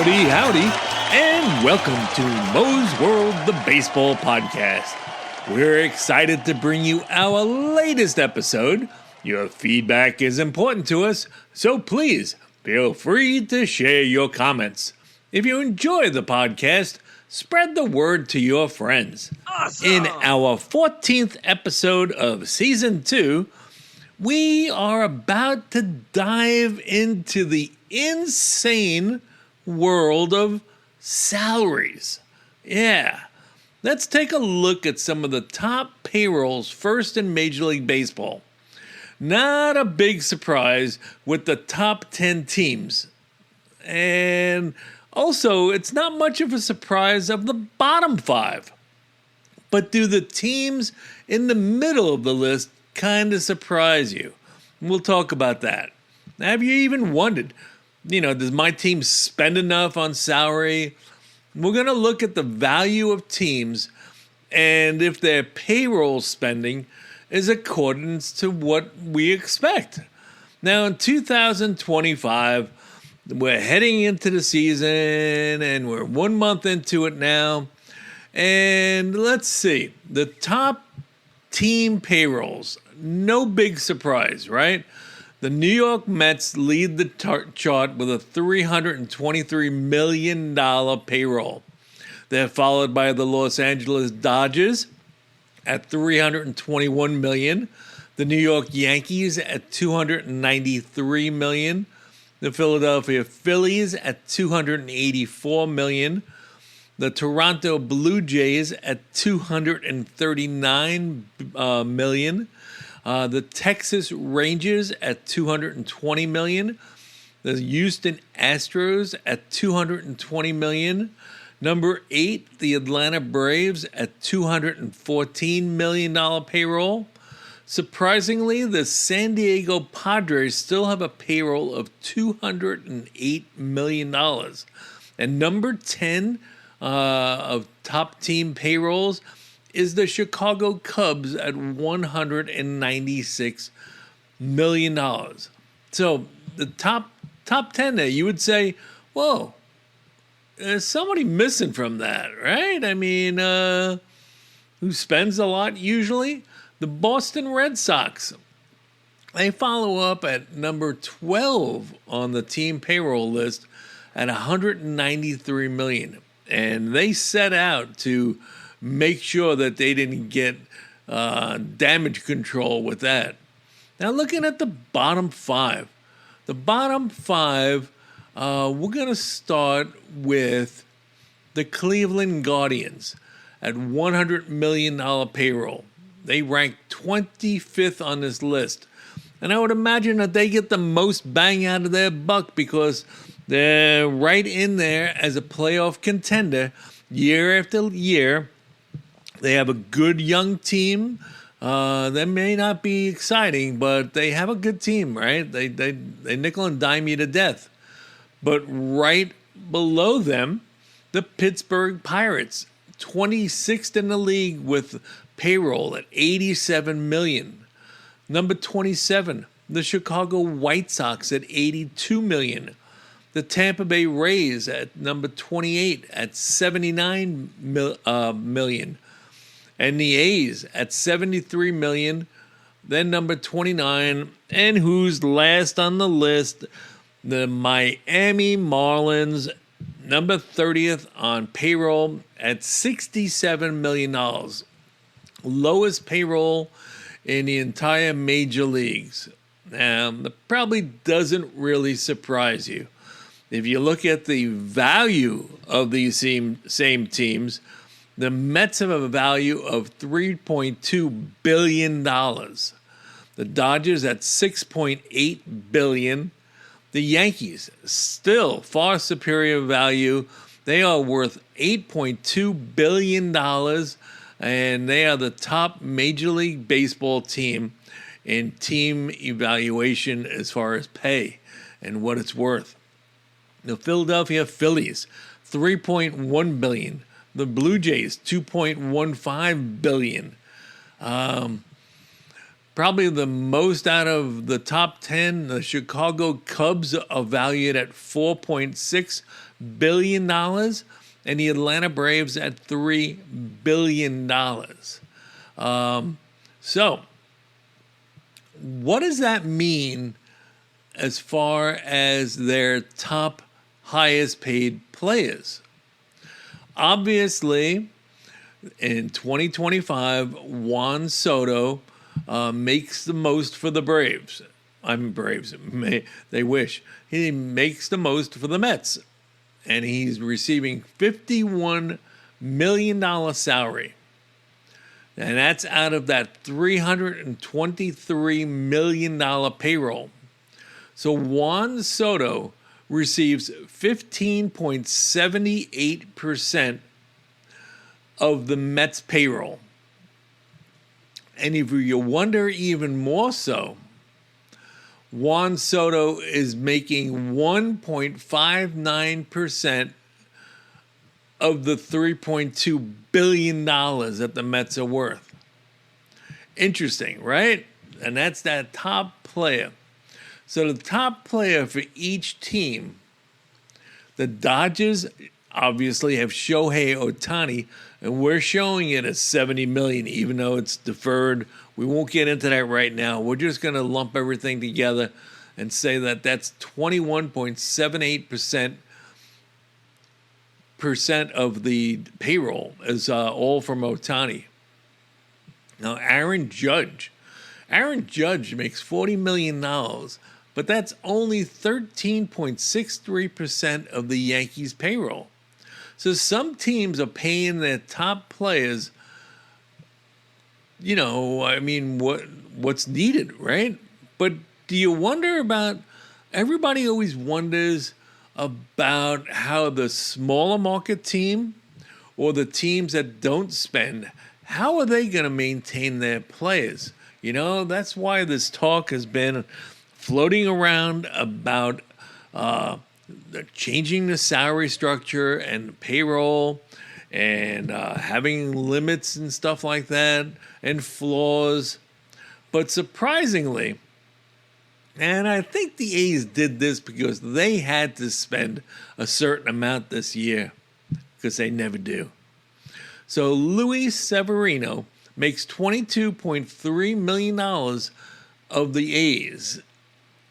Howdy, howdy, and welcome to Mo's World, the Baseball Podcast. We're excited to bring you our latest episode. Your feedback is important to us, so please feel free to share your comments. If you enjoy the podcast, spread the word to your friends. Awesome. In our 14th episode of Season 2, we are about to dive into the insane world of salaries. Yeah, let's take a look at some of the top payrolls first in Major League Baseball. Not a big surprise with the top 10 teams. And also, it's not much of a surprise of the bottom 5. But do the teams in the middle of the list kind of surprise you? We'll talk about that. Have you even wondered, does my team spend enough on salary? We're going to look at the value of teams and if their payroll spending is according to what we expect. Now, in 2025, we're heading into the season and we're 1 month into it now. And let's see, the top team payrolls, no big surprise, right? The New York Mets lead the chart with a $323 million payroll. They're followed by the Los Angeles Dodgers at $321 million, the New York Yankees at $293 million, the Philadelphia Phillies at $284 million, the Toronto Blue Jays at $239 million, the Texas Rangers at $220 million, the Houston Astros at $220 million, number 8, the Atlanta Braves at $214 million payroll. Surprisingly, the San Diego Padres still have a payroll of $208 million. And number 10 of top team payrolls is the Chicago Cubs at $196 million. So the top 10 there, you would say, whoa, there's somebody missing from that, right? I mean, who spends a lot usually? The Boston Red Sox. They follow up at number 12 on the team payroll list at $193 million. And they set out to make sure that they didn't get damage control with that. Now, looking at the bottom 5. The bottom 5, we're going to start with the Cleveland Guardians at $100 million payroll. They rank 25th on this list. And I would imagine that they get the most bang out of their buck because they're right in there as a playoff contender year after year. They have a good young team. They may not be exciting, but they have a good team, right? They nickel and dime you to death. But right below them, the Pittsburgh Pirates, 26th in the league with payroll at $87 million. Number 27, the Chicago White Sox at $82 million. The Tampa Bay Rays at number 28 at $79 million. And the A's at $73 million. Then number 29, and who's last on the list, the Miami Marlins, number 30th on payroll at $67 million. Lowest payroll in the entire major leagues. That probably doesn't really surprise you. If you look at the value of these same teams, the Mets have a value of $3.2 billion. The Dodgers at $6.8 billion. The Yankees, still far superior value. They are worth $8.2 billion, and they are the top Major League Baseball team in team evaluation as far as pay and what it's worth. The Philadelphia Phillies, $3.1 billion. The Blue Jays, $2.15 billion. Probably the most out of the top 10. The Chicago Cubs are valued at $4.6 billion, and the Atlanta Braves at $3 billion. So, what does that mean as far as their top highest paid players? Obviously, in 2025, Juan Soto makes the most for the Braves. Braves. They wish. He makes the most for the Mets. And he's receiving $51 million salary. And that's out of that $323 million payroll. So Juan Soto receives 15.78% of the Mets payroll. And if you wonder even more so, Juan Soto is making 1.59% of the $3.2 billion that the Mets are worth. Interesting, right? And that's that top player. So the top player for each team, the Dodgers obviously have Shohei Ohtani, and we're showing it as $70 million, even though it's deferred. We won't get into that right now. We're just going to lump everything together and say that that's 21.78% of the payroll is all from Ohtani. Now, Aaron Judge makes $40 million, but that's only 13.63% of the Yankees' payroll. So some teams are paying their top players, what's needed, right? But do you wonder about, everybody always wonders about how the smaller market team or the teams that don't spend, how are they going to maintain their players? That's why this talk has been floating around about changing the salary structure and payroll and having limits and stuff like that and flaws. But surprisingly, and I think the A's did this because they had to spend a certain amount this year, because they never do. So Luis Severino makes $22.3 million of the A's.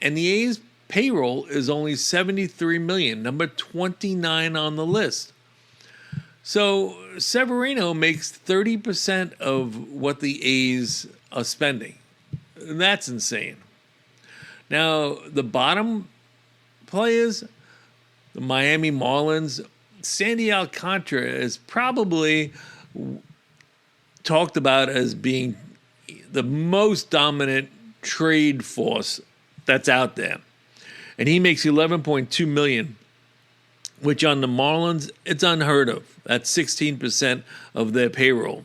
And the A's payroll is only $73 million, number 29 on the list. So Severino makes 30% of what the A's are spending. That's insane. Now, the bottom players, the Miami Marlins, Sandy Alcantara is probably talked about as being the most dominant trade force that's out there. And he makes $11.2 million, which on the Marlins, it's unheard of. That's 16% of their payroll.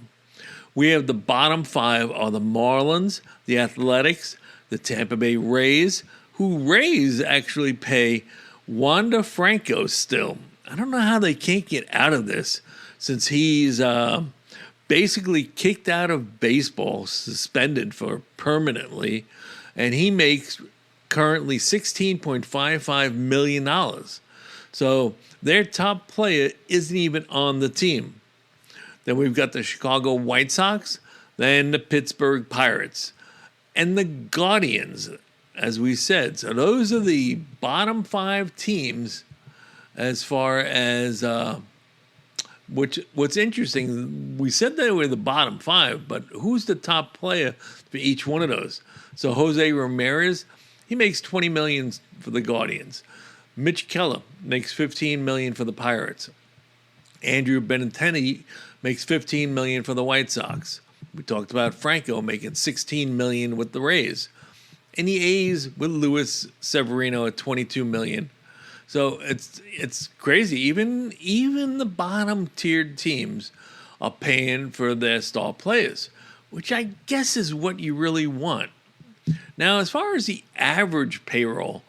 We have the bottom five are the Marlins, the Athletics, the Tampa Bay Rays, who Rays actually pay Wander Franco still. I don't know how they can't get out of this, since he's basically kicked out of baseball, suspended for permanently, and he makes currently $16.55 million. So their top player isn't even on the team. Then we've got the Chicago White Sox, then the Pittsburgh Pirates, and the Guardians, as we said. So those are the bottom five teams as far as what's interesting. We said they were the bottom five, but who's the top player for each one of those? So Jose Ramirez, he makes $20 million for the Guardians. Mitch Keller makes $15 million for the Pirates. Andrew Benintendi makes $15 million for the White Sox. We talked about Franco making $16 million with the Rays. And the A's with Luis Severino at $22 million. So it's crazy. Even the bottom tiered teams are paying for their star players, which I guess is what you really want. Now, as far as the average payroll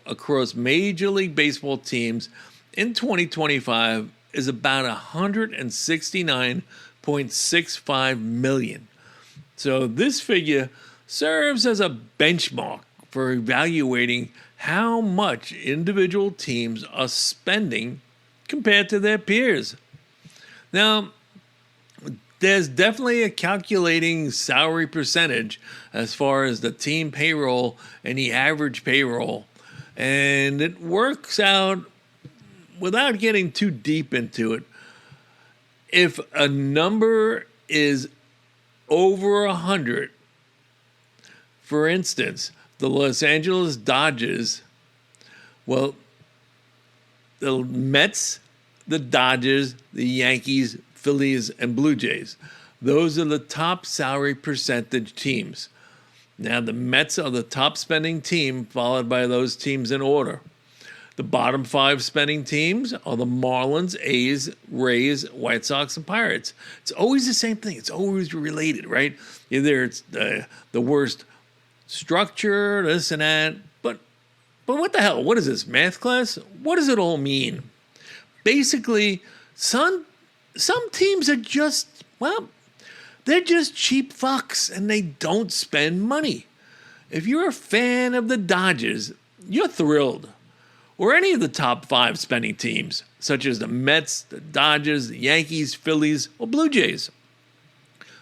across Major League Baseball teams in 2025 is about $169.65 million. So this figure serves as a benchmark for evaluating how much individual teams are spending compared to their peers. Now, there's definitely a calculating salary percentage as far as the team payroll and the average payroll. And it works out, without getting too deep into it, if a number is over 100, for instance, the Los Angeles Dodgers, well, the Mets, the Dodgers, the Yankees, Phillies, and Blue Jays. Those are the top salary percentage teams. Now, the Mets are the top spending team, followed by those teams in order. The bottom 5 spending teams are the Marlins, A's, Rays, White Sox, and Pirates. It's always the same thing. It's always related, right? Either it's the worst structure, this and that. But what the hell? What is this, math class? What does it all mean? Basically, some teams are just, well, they're just cheap fucks and they don't spend money. If you're a fan of the Dodgers, you're thrilled. Or any of the top 5 spending teams, such as the Mets, the Dodgers, the Yankees, Phillies, or Blue Jays.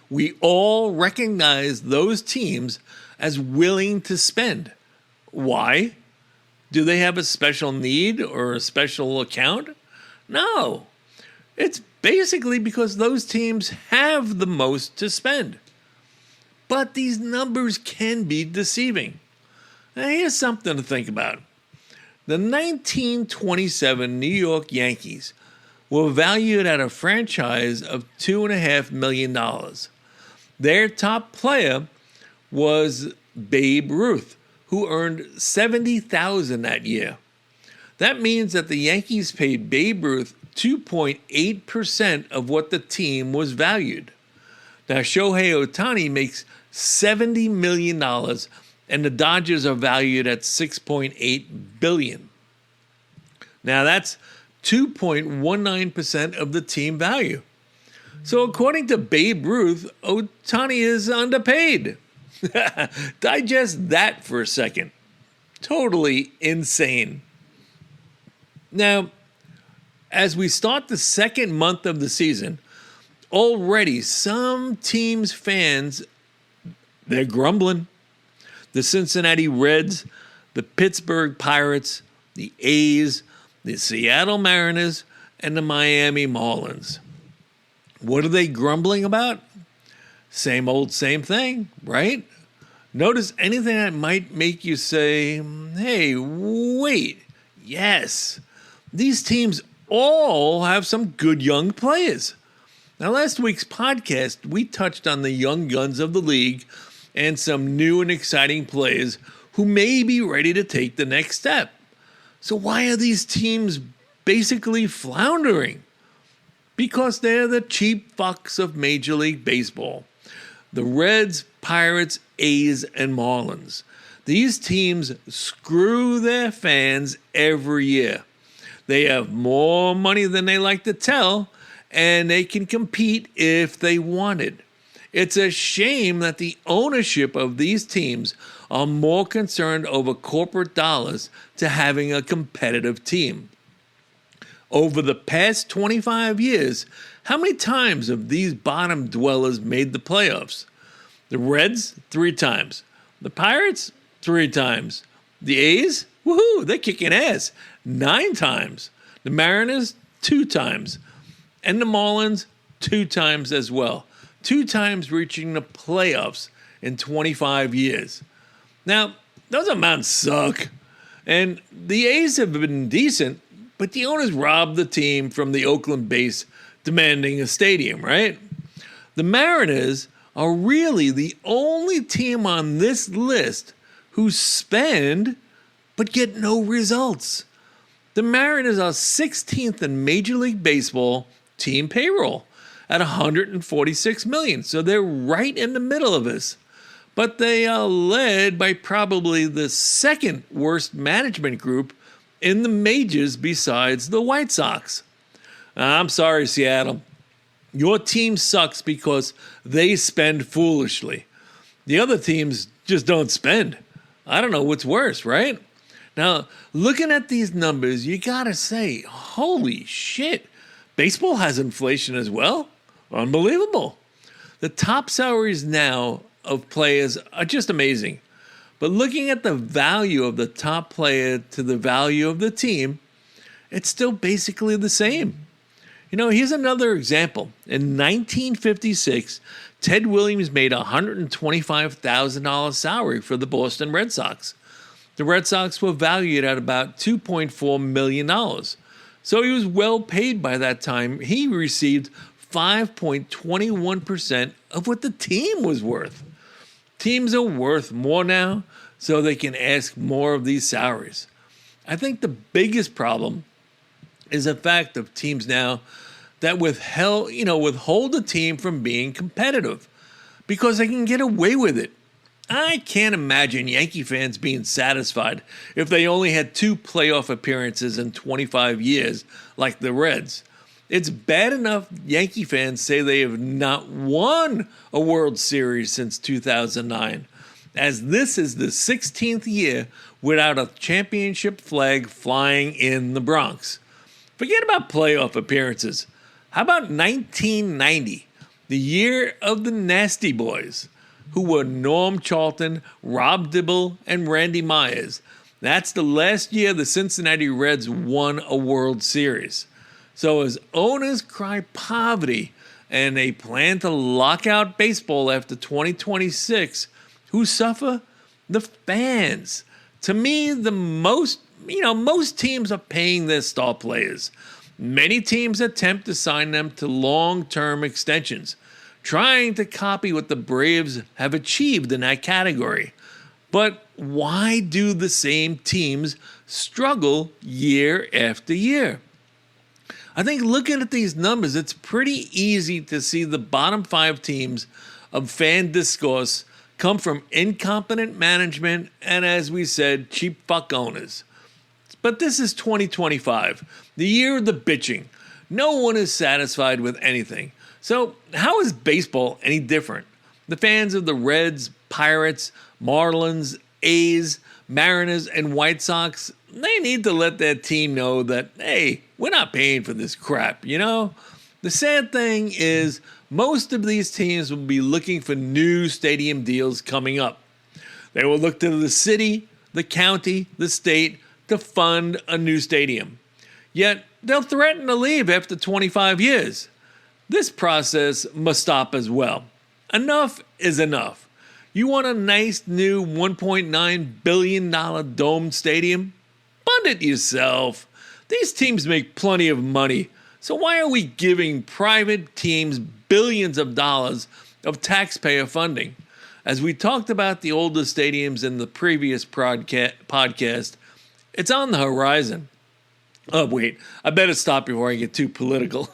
We all recognize those teams as willing to spend. Why? Do they have a special need or a special account? No. It's basically because those teams have the most to spend. But these numbers can be deceiving. Now, here's something to think about. The 1927 New York Yankees were valued at a franchise of $2.5 million. Their top player was Babe Ruth, who earned $70,000 that year. That means that the Yankees paid Babe Ruth 2.8% of what the team was valued. Now, Shohei Ohtani makes $70 million, and the Dodgers are valued at $6.8 billion. Now, that's 2.19% of the team value. So according to Babe Ruth, Ohtani is underpaid. Digest that for a second. Totally insane. Now, as we start the second month of the season, already some teams' fans, they're grumbling. The Cincinnati Reds, the Pittsburgh Pirates, the A's, the Seattle Mariners, and the Miami Marlins. What are they grumbling about? Same old, same thing, right? Notice anything that might make you say, hey, wait, yes, these teams all have some good young players. Now, last week's podcast, we touched on the young guns of the league and some new and exciting players who may be ready to take the next step. So why are these teams basically floundering? Because they're the cheap fucks of Major League Baseball. The Reds, Pirates, A's, and Marlins. These teams screw their fans every year. They have more money than they like to tell, and they can compete if they wanted. It's a shame that the ownership of these teams are more concerned over corporate dollars to having a competitive team. Over the past 25 years, how many times have these bottom dwellers made the playoffs? The Reds, 3 times. The Pirates, 3 times. The A's, woohoo, they're kicking ass, 9 times. The Mariners, 2 times. And the Marlins, 2 times as well. 2 times reaching the playoffs in 25 years. Now, those amounts suck. And the A's have been decent, but the owners robbed the team from the Oakland base, demanding a stadium, right? The Mariners are really the only team on this list who spend but get no results. The Mariners are 16th in Major League Baseball team payroll at $146 million. So they're right in the middle of this. But they are led by probably the second worst management group in the majors besides the White Sox. I'm sorry, Seattle. Your team sucks because they spend foolishly. The other teams just don't spend. I don't know what's worse, right? Now, looking at these numbers, you gotta say, holy shit, baseball has inflation as well? Unbelievable. The top salaries now of players are just amazing. But looking at the value of the top player to the value of the team, it's still basically the same. Here's another example. In 1956, Ted Williams made a $125,000 salary for the Boston Red Sox. The Red Sox were valued at about $2.4 million. So he was well paid by that time. He received 5.21% of what the team was worth. Teams are worth more now, so they can ask more of these salaries. I think the biggest problem is the fact of teams now that withhold a team from being competitive because they can get away with it. I can't imagine Yankee fans being satisfied if they only had 2 playoff appearances in 25 years like the Reds. It's bad enough Yankee fans say they have not won a World Series since 2009, as this is the 16th year without a championship flag flying in the Bronx. Forget about playoff appearances. How about 1990, the year of the Nasty Boys, who were Norm Charlton, Rob Dibble, and Randy Myers? That's the last year the Cincinnati Reds won a World Series. So as owners cry poverty and they plan to lock out baseball after 2026, who suffer? The fans. To me, most teams are paying their star players. Many teams attempt to sign them to long-term extensions, trying to copy what the Braves have achieved in that category. But why do the same teams struggle year after year? I think looking at these numbers, it's pretty easy to see the bottom 5 teams of fan discourse come from incompetent management and, as we said, cheap fuck owners. But this is 2025, the year of the bitching. No one is satisfied with anything. So how is baseball any different? The fans of the Reds, Pirates, Marlins, A's, Mariners, and White Sox, they need to let their team know that, hey, we're not paying for this crap, The sad thing is most of these teams will be looking for new stadium deals coming up. They will look to the city, the county, the state to fund a new stadium. Yet they'll threaten to leave after 25 years. This process must stop as well. Enough is enough. You want a nice new $1.9 billion domed stadium? Fund it yourself. These teams make plenty of money, so why are we giving private teams billions of dollars of taxpayer funding? As we talked about the older stadiums in the previous podcast, it's on the horizon. Oh, wait, I better stop before I get too political.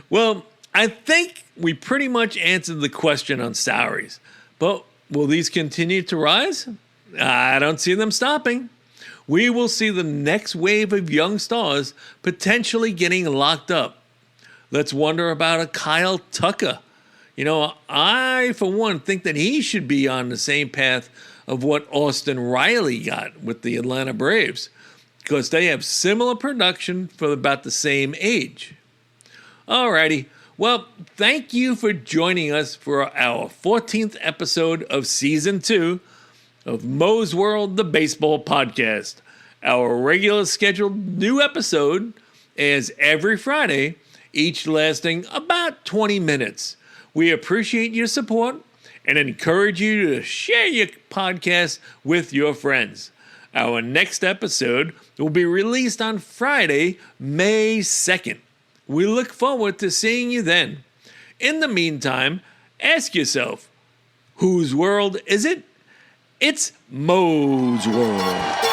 Well, I think we pretty much answered the question on salaries. But will these continue to rise? I don't see them stopping. We will see the next wave of young stars potentially getting locked up. Let's wonder about a Kyle Tucker. I, for one, think that he should be on the same path of what Austin Riley got with the Atlanta Braves, because they have similar production for about the same age. Alrighty. Well, thank you for joining us for our 14th episode of Season 2 of Mo's World, the Baseball Podcast. Our regular scheduled new episode is every Friday, each lasting about 20 minutes. We appreciate your support and encourage you to share your podcast with your friends. Our next episode will be released on Friday, May 2nd. We look forward to seeing you then. In the meantime, ask yourself, whose world is it? It's Mo's World.